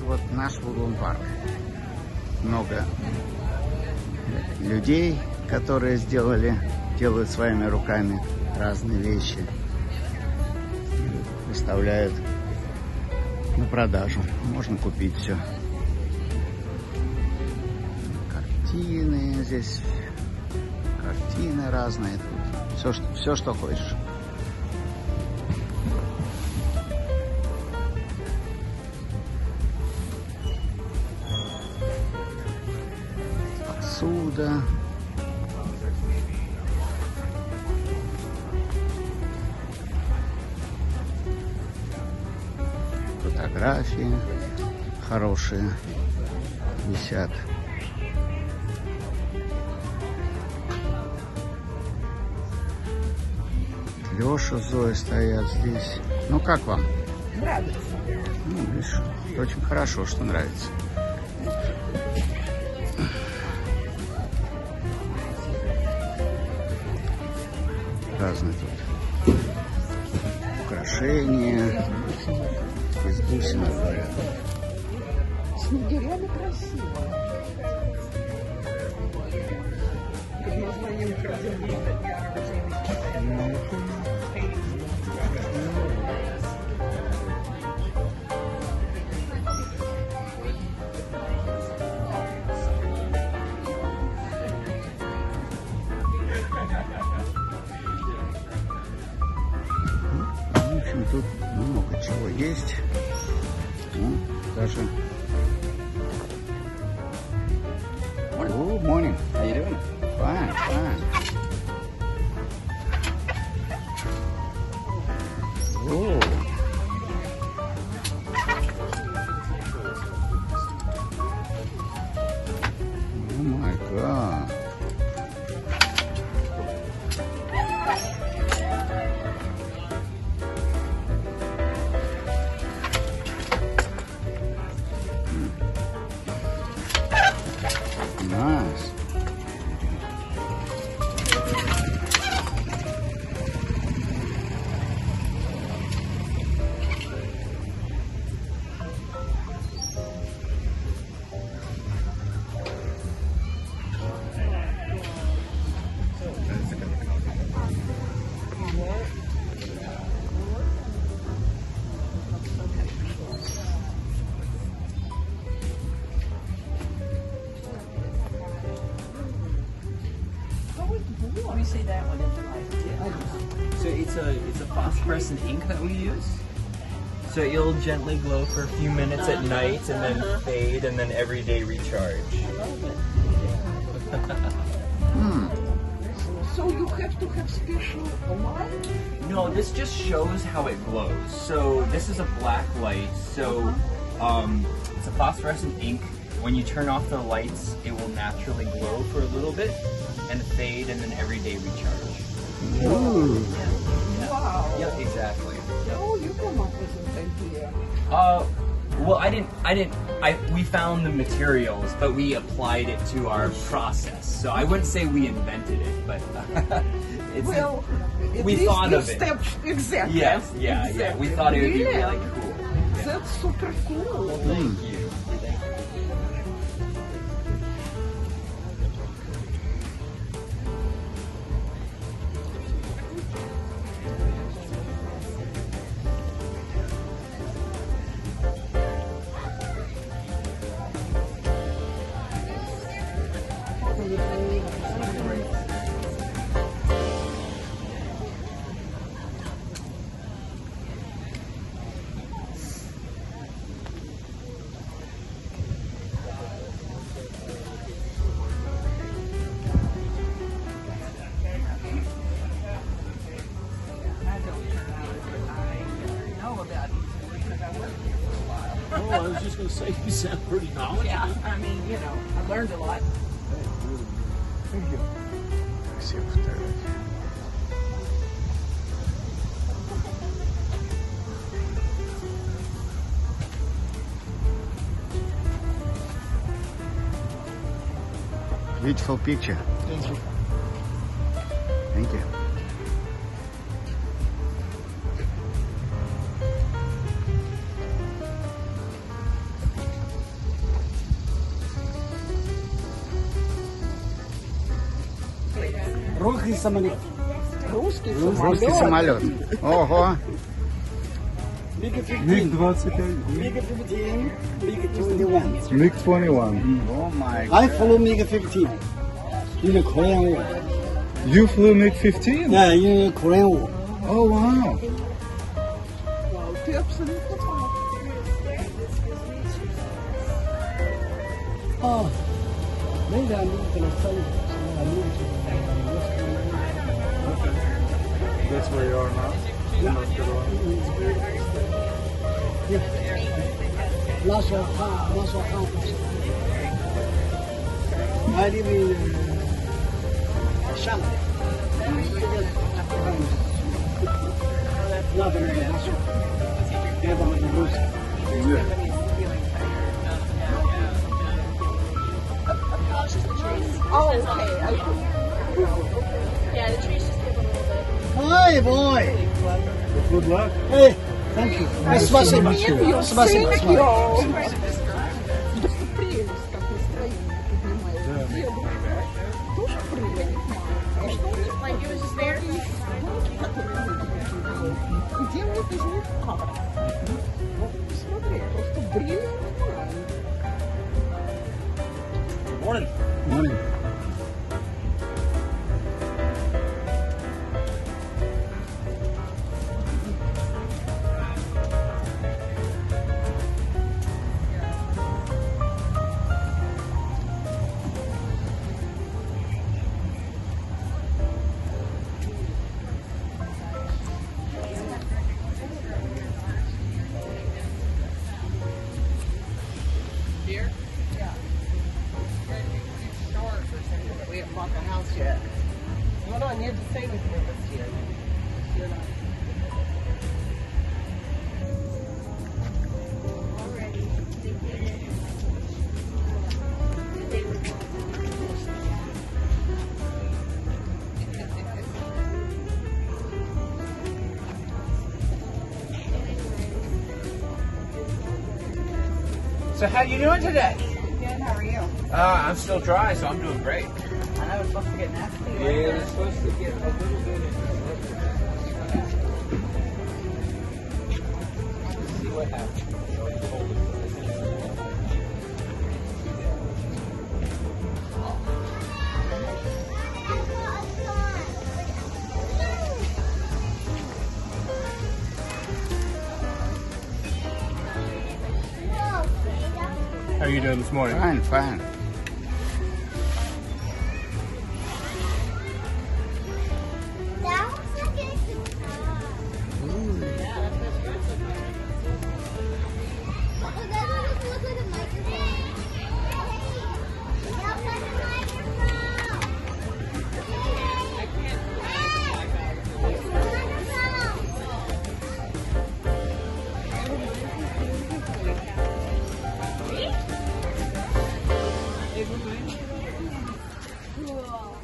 вот наш Woodland парк. Много людей, которые делают своими руками разные вещи. Выставляют на продажу. Можно купить все. Картины здесь. Картины разные. Все, что хочешь. Посуда. Фотографии хорошие висят. Леша, Зоя стоят здесь. Ну как вам? Нравится. Ну, видишь, очень хорошо, что нравится. Разные тут украшения. Из бусинок, говорят. Снегирями красиво. В общем, тут много чего есть. Ну, даже... Good morning. How you doing? Fine, fine. Oh. Oh my God. Nice. Let me see that one in the light. So it's a phosphorescent ink that we use. So it'll gently glow for a few minutes at night and then fade and then every day recharge. So you have to have special light? No, this just shows how it glows. So this is a black light. So it's a phosphorescent ink. When you turn off the lights, it will naturally glow for a little bit and fade and then every day recharge. Ooh. Wow. Yeah, exactly. Oh, you come up with an idea. Well, we found the materials, but we applied it to our process. So I wouldn't say we invented it, but it's Well, we thought of it. Step, exactly. Yes, yeah, exactly. yeah. We thought it would be Really? really cool. Yeah. That's super cool. Well, thank you. Oh, I was just going to say, you sound pretty knowledgeable. Yeah, I mean, you know, I learned a lot. Красиво фотография. Beautiful picture. Thank you. Thank you. Русский самолет. Русский Русский самолет. Ого. MiG-25. MiG-15. MiG-21. MiG-21. О май. I flew MiG-15 in the Korean War. You flew MiG-15? Yeah, in the Korean War. Oh wow. Вау, ты абсолютно прав. Oh, maybe I'm going to study. So I moved to West Carolina. Okay. That's where you are now? In North Carolina. Yeah. National Conference. I live in Shanghai. Not very good. Yeah, but I'm losing. Oh, okay. Yeah, the trees just give a little bit. Hi, boy. Good luck. Hey, thank you. Спасибо. Thank Спасибо. you. Просто прелесть, как настроение поднимает. Деду тоже прыгает. А что у них Like it was just there. штуки, которые люди делают из них кавер. Вот, смотри, просто бриллиантно. Morning. Morning. Here? Yeah. Short or something, but we haven't bought the house yet. Well, no, you have to stay with me this year. You're not. So how you doing today? Good, how are you? I'm still dry, so I'm doing great. I know it's supposed to get nasty. Yeah, it's supposed to get a little bit. Let's see what happens. How are you doing this morning? Fine, fine. Cool.